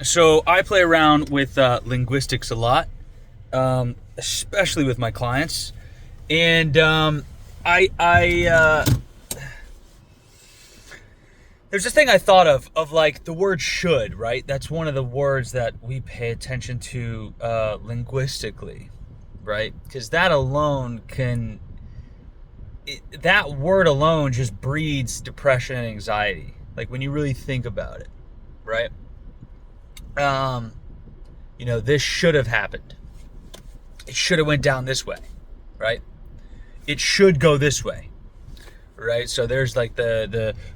So I play around with linguistics a lot, especially with my clients, and I there's this thing I thought of like the word should, right? That's one of the words that we pay attention to linguistically, right? Because that alone that word alone just breeds depression and anxiety. Like when you really think about it, right? um, this should have happened. It should have went down this way, right? It should go this way, right? So there's like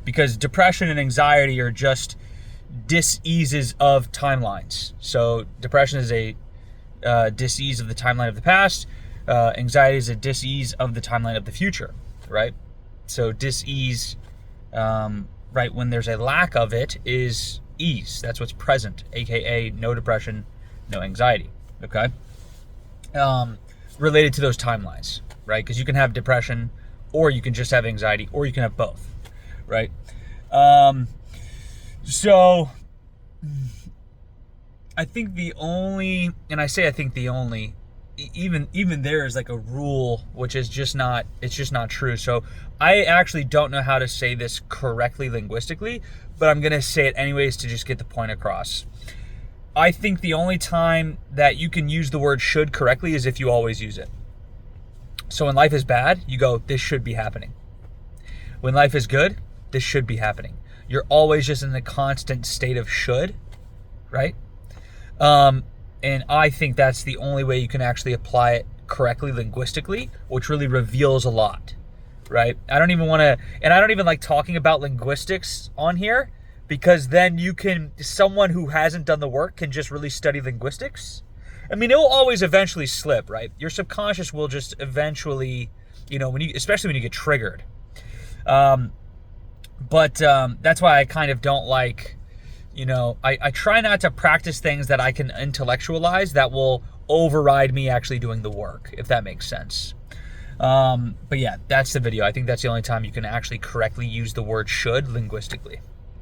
because depression and anxiety are just diseases of timelines. So depression is a disease of the timeline of the past. Anxiety is a disease of the timeline of the future, right? So disease, right, when there's a lack of it, is ease. That's what's present, aka no depression, no anxiety. Okay. Related to those timelines, right? Because you can have depression, or you can just have anxiety, or you can have both, right? So I think I think the only, even there is like a rule, which is just not, it's just not true. So I actually don't know how to say this correctly linguistically, but I'm going to say it anyways to just get the point across. I think the only time that you can use the word should correctly is if you always use it. So when life is bad, you go, this should be happening. When life is good, this should be happening. You're always just in a constant state of should, right? And I think that's the only way you can actually apply it correctly linguistically, which really reveals a lot, right? I don't even like talking about linguistics on here, because then someone who hasn't done the work can just really study linguistics. I mean, it will always eventually slip, right? Your subconscious will just eventually, especially when you get triggered. But that's why I kind of don't like, I try not to practice things that I can intellectualize that will override me actually doing the work, if that makes sense. But yeah, that's the video. I think that's the only time you can actually correctly use the word should linguistically.